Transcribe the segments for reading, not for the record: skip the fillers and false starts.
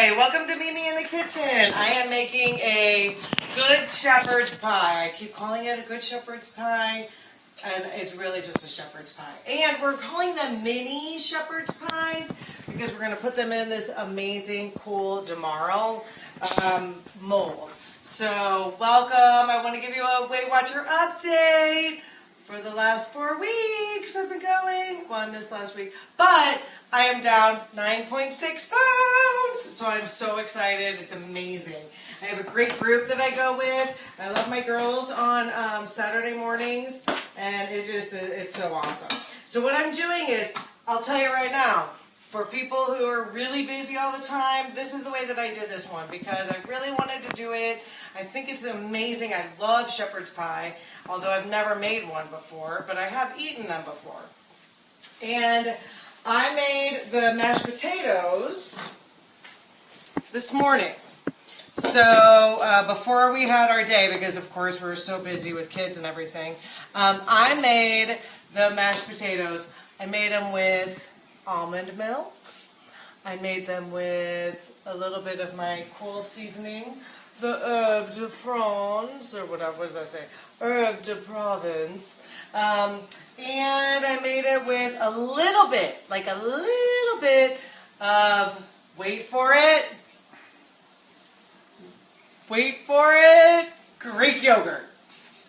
Hi, welcome to Mimi in the kitchen. I am making a Good Shepherd's pie. I keep calling it a Good Shepherd's pie, and it's really just a shepherd's pie. And we're calling them mini shepherd's pies because we're going to put them in this amazing, cool DeMarl mold. So, welcome. I want to give you a Weight Watcher update. For the last 4 weeks I've been going. Well, I missed last week, but I am down 9.6 pounds, so I'm so excited. It's amazing. I have a great group that I go with. I love my girls on Saturday mornings, and it's so awesome. So what I'm doing is, I'll tell you right now, for people who are really busy all the time, this is the way that I did this one, because I really wanted to do it. I think it's amazing. I love shepherd's pie, although I've never made one before, but I have eaten them before. And I made the mashed potatoes this morning. So before we had our day, because of course we were so busy with kids and everything, I made the mashed potatoes. I made them with almond milk. I made them with a little bit of my cool seasoning, the herbe de France, or what does I say? Herbe de Provence. And I made it with a little bit, like a little bit of, wait for it, Greek yogurt.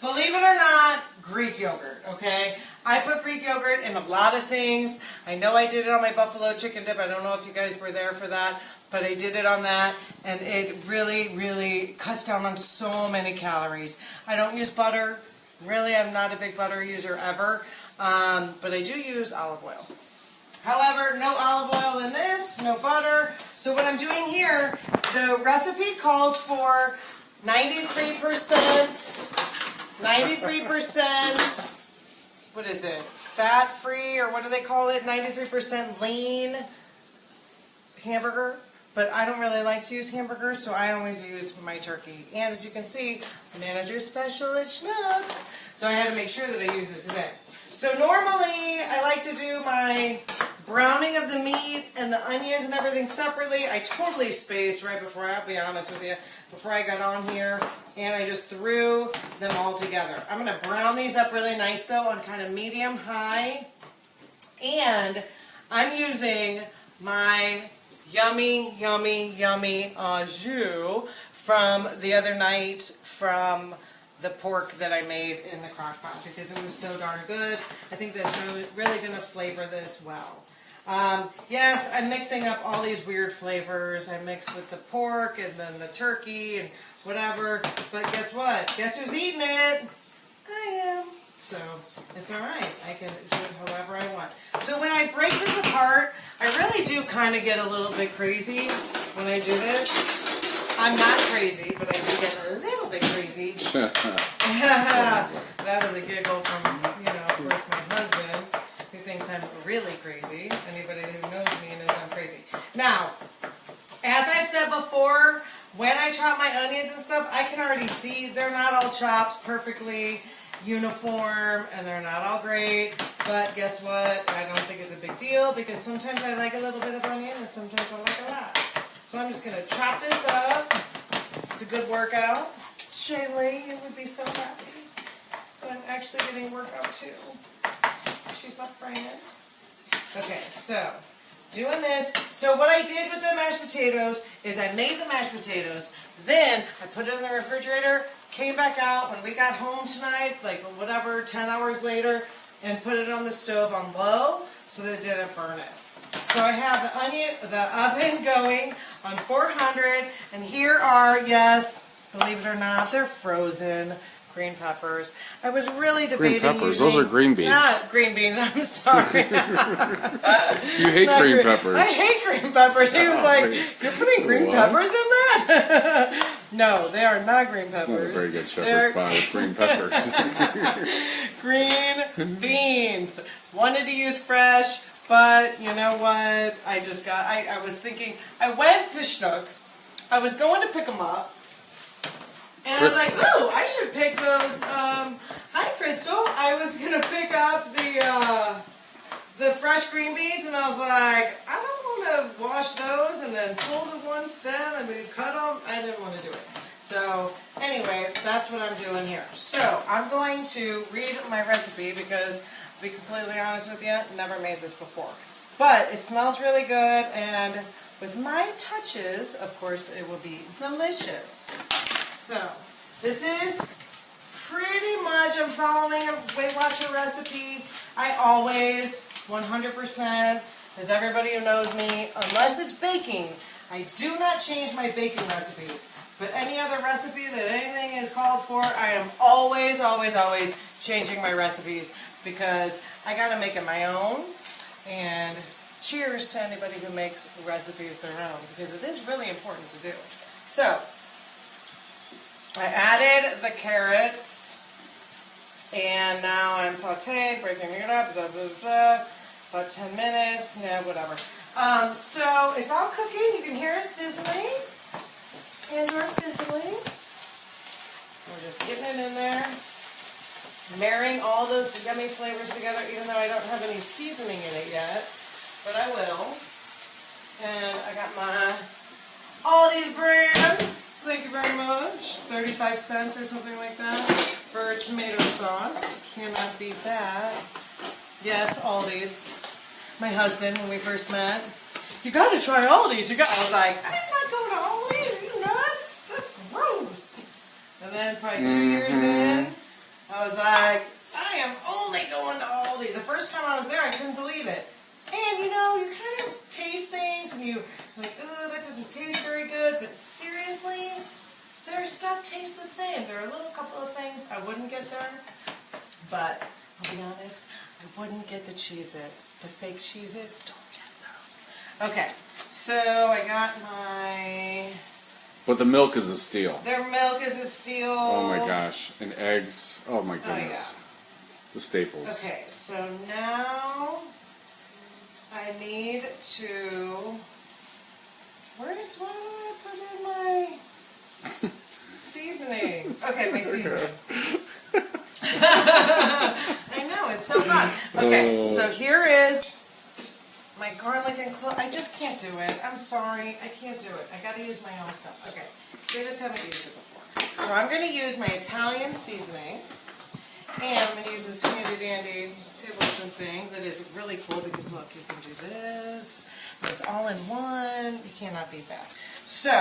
Believe it or not, Greek yogurt, okay? I put Greek yogurt in a lot of things. I know I did it on my buffalo chicken dip. I don't know if you guys were there for that, but I did it on that, and it really, really cuts down on so many calories. I don't use butter. Really, I'm not a big butter user ever, but I do use olive oil. However, no olive oil in this, no butter. So what I'm doing here, the recipe calls for 93%, what is it, fat-free, or what do they call it, 93% lean hamburger. But I don't really like to use hamburgers, so I always use my turkey. And as you can see, manager special at Schnucks. So I had to make sure that I used it today. So normally, I like to do my browning of the meat and the onions and everything separately. I totally spaced right before, I'll be honest with you, before I got on here. And I just threw them all together. I'm going to brown these up really nice, though, on kind of medium-high. And I'm using my yummy, yummy, yummy au jus from the other night from the pork that I made in the crock pot, because it was so darn good. I think that's really going to flavor this well. Yes, I'm mixing up all these weird flavors. I mixed with the pork and then the turkey and whatever, but guess what? Guess who's eating it? I am. So, it's alright. I can do it however I want. So when I break this apart, I really do kind of get a little bit crazy when I do this. I'm not crazy, but I do get a little bit crazy. That was a giggle from, of course, my husband, who thinks I'm really crazy. Anybody who knows me knows I'm crazy. Now, as I've said before, when I chop my onions and stuff, I can already see they're not all chopped perfectly uniform, and they're not all great, but guess what? I don't think it's a big deal, because sometimes I like a little bit of onion, and sometimes I like a lot. So I'm just going to chop this up. It's a good workout. Shaylee, you would be so happy. But I'm actually getting workout too. She's my friend. Okay, so doing this. So what I did with the mashed potatoes is I made the mashed potatoes, then I put it in the refrigerator, came back out when we got home tonight, like whatever, 10 hours later, and put it on the stove on low so that it didn't burn it. So I have the oven going on 400, and here are, yes, believe it or not, they're frozen green peppers. I was really debating green peppers, those are green beans. Not green beans, I'm sorry. You hate green peppers. I hate green peppers. He was like, you're putting green peppers in that? No, they are not green peppers. It's not a very good shepherd's pie with green peppers. Green beans. Wanted to use fresh, but you know what? I was thinking, I went to Schnucks. I was going to pick them up. And I was like, ooh, I should pick those, hi Crystal, I was going to pick up the fresh green beans, and I was like, I don't want to wash those and then pull the one stem and then cut them. I didn't want to do it. So anyway, that's what I'm doing here. So I'm going to read my recipe because, to be completely honest with you, never made this before. But it smells really good, and with my touches, of course, it will be delicious. So this is pretty much, I'm following a Weight Watcher recipe. I always, 100%, as everybody who knows me, unless it's baking, I do not change my baking recipes. But any other recipe that anything is called for, I am always, always, always changing my recipes because I gotta make it my own. And cheers to anybody who makes recipes their own, because it is really important to do. So, I added the carrots, and now I'm sauteing, breaking it up, blah, blah, blah, about 10 minutes, yeah, whatever. So it's all cooking, you can hear it sizzling, and or fizzling. We're just getting it in there, marrying all those yummy flavors together, even though I don't have any seasoning in it yet, but I will. And I got my Aldi's brand. Thank you very much. 35 cents or something like that for tomato sauce. Cannot beat that. Yes, Aldi's. My husband, when we first met, you gotta try Aldi's. I was like, I'm not going to Aldi's. Are you nuts? That's gross. And then probably 2 years in, I was like, I am only going to Aldi. The first time I was there, I couldn't believe it. And you know, you kind of taste things and you like, ooh, that doesn't taste very good, but seriously, their stuff tastes the same. There are a little couple of things I wouldn't get there, but I'll be honest, I wouldn't get the Cheez-Its. The fake Cheez-Its, don't get those. Okay, so I got my... But the milk is a steal. Their milk is a steal. Oh my gosh. And eggs. Oh my goodness. Yeah. The staples. Okay, so now I need to... What do I put in my seasoning? Okay, my seasoning. I know, it's so fun. Okay, so here is my garlic and clove. I just can't do it. I'm sorry, I can't do it. I gotta use my own stuff. Okay, so I just haven't used it before. So I'm gonna use my Italian seasoning. And I'm gonna use this handy dandy tablespoon thing that is really cool because look, you can do this. It's all in one. You cannot beat that. So,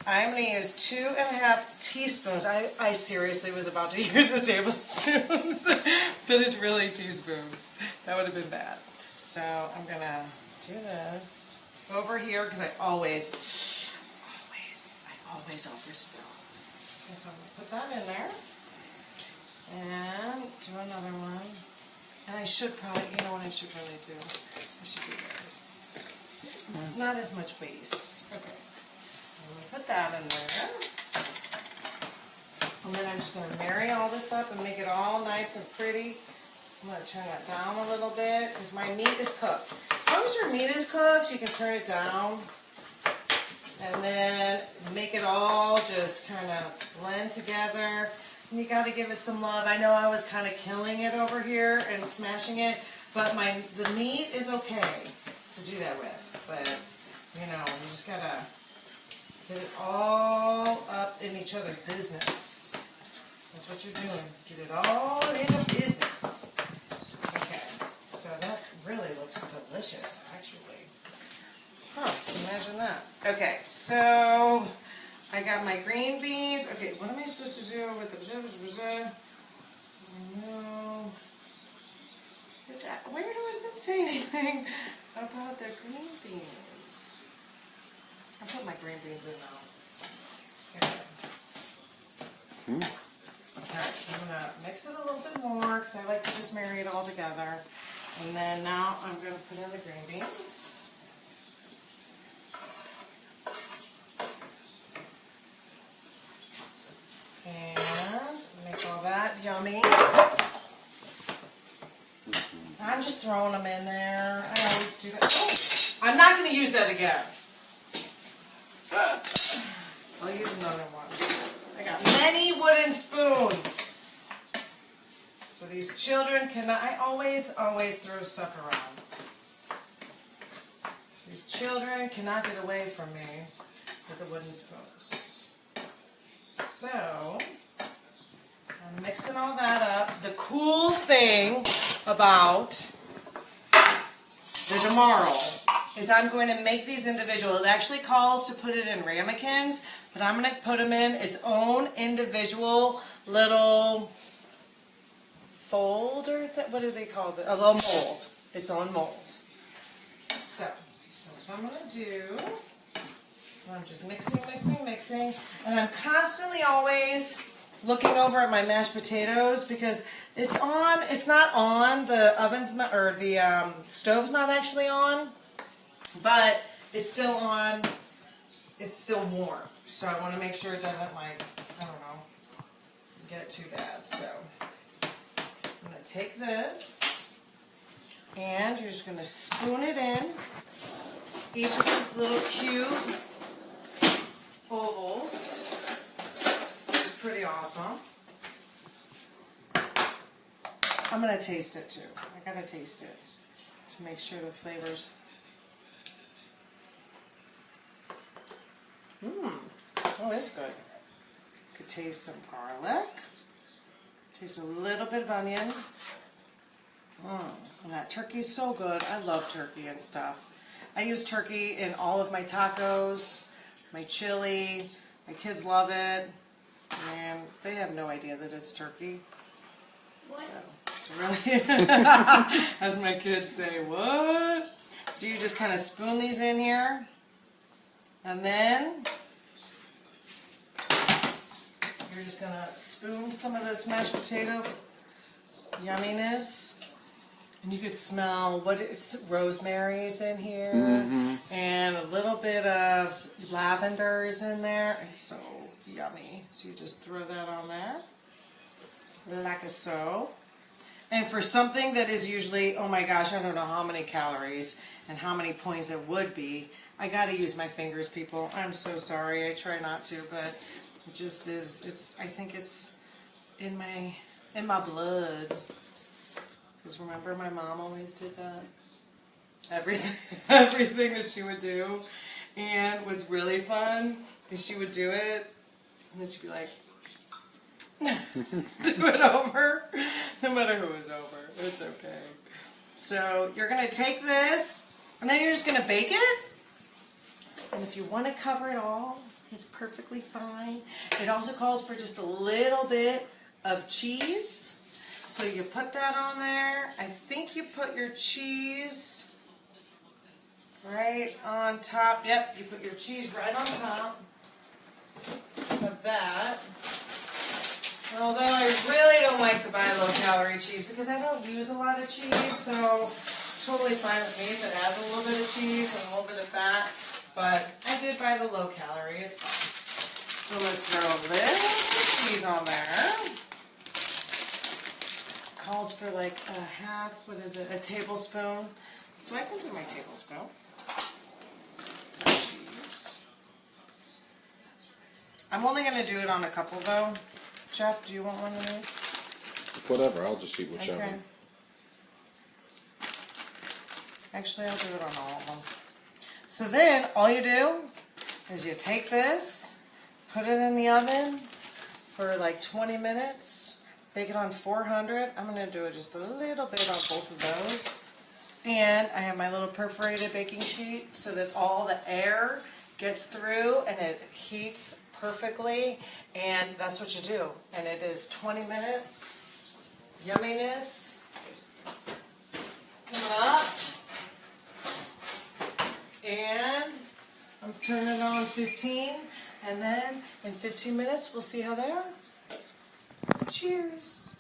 I'm going to use 2.5 teaspoons. I seriously was about to use the tablespoons, but it's really teaspoons. That would have been bad. So, I'm going to do this over here because I always overspill. Okay, so I'm going to put that in there. And do another one. And I should probably, you know what I should really do? I should do this. It's not as much waste. Okay. I'm going to put that in there. And then I'm just going to marry all this up and make it all nice and pretty. I'm going to turn that down a little bit because my meat is cooked. As long as your meat is cooked, you can turn it down. And then make it all just kind of blend together. And you got to give it some love. I know I was kind of killing it over here and smashing it, but the meat is okay to do that with. But, you know, you just got to get it all up in each other's business. That's what you're doing. Get it all in the business. Okay, so that really looks delicious, actually. Huh, imagine that. Okay, so I got my green beans. Okay, what am I supposed to do with the... No. Where does it say anything about the green beans? I put my green beans in now. Okay. Alright, I'm going to mix it a little bit more because I like to just marry it all together. And then now I'm going to put in the green beans. And make all that yummy. I'm just throwing them in there. I always do that. Oh, I'm not going to use that again. I'll use another one. I got many wooden spoons. So So these children cannot, I always throw stuff around. These children cannot get away from me with the wooden spoons. So, I'm mixing all that up. The cool thing about the tomorrow is I'm going to make these individual. It actually calls to put it in ramekins, but I'm going to put them in its own individual little folder. What do they call it? A little mold. Its own mold. So, that's what I'm going to do. I'm just mixing. And I'm constantly always looking over at my mashed potatoes because it's not on, the oven's not, or the stove's not actually on, but it's still on, it's still warm. So I want to make sure it doesn't, like, I don't know, get it too bad. So I'm going to take this and you're just going to spoon it in. Each of these little cube ovals, which is pretty awesome. I'm going to taste it too. I got to taste it to make sure the flavors. Oh, it's good. Could taste some garlic. Taste a little bit of onion. And that turkey's so good. I love turkey and stuff. I use turkey in all of my tacos, my chili. My kids love it. And they have no idea that it's turkey. What? So it's really, as my kids say, what? So you just kind of spoon these in here. And then you're just going to spoon some of this mashed potato yumminess. And you could smell rosemary's in here. And a little bit of lavender is in there. It's so yummy. So you just throw that on there. Like so. And for something that is usually, oh my gosh, I don't know how many calories and how many points it would be, I gotta use my fingers, people. I'm so sorry. I try not to, but it just is. I think it's in my blood. Because remember, my mom always did that. Everything that she would do. And what's really fun is she would do it, and then she'd be like, do it over, no matter who is over. It's okay. So you're going to take this, and then you're just going to bake it. And if you want to cover it all, it's perfectly fine. It also calls for just a little bit of cheese. So you put that on there. I think you put your cheese right on top. Yep, you put your cheese right on top of that. Although I really don't like to buy low-calorie cheese because I don't use a lot of cheese, so it's totally fine with me if it has a little bit of cheese and a little bit of fat. But I did buy the low-calorie. It's fine. So let's throw a little cheese on there. Calls for like a half, a tablespoon. So I can do my tablespoon. Cheese. I'm only going to do it on a couple though. Jeff, do you want one of these? Whatever, I'll just eat whichever. Okay. Actually, I'll do it on all of them. So then, all you do is you take this, put it in the oven for like 20 minutes, bake it on 400. I'm going to do it just a little bit on both of those. And I have my little perforated baking sheet so that all the air gets through and it heats perfectly. And that's what you do. And it is 20 minutes. Yumminess. Coming up. And I'm turning it on 15. And then in 15 minutes, we'll see how they are. Cheers.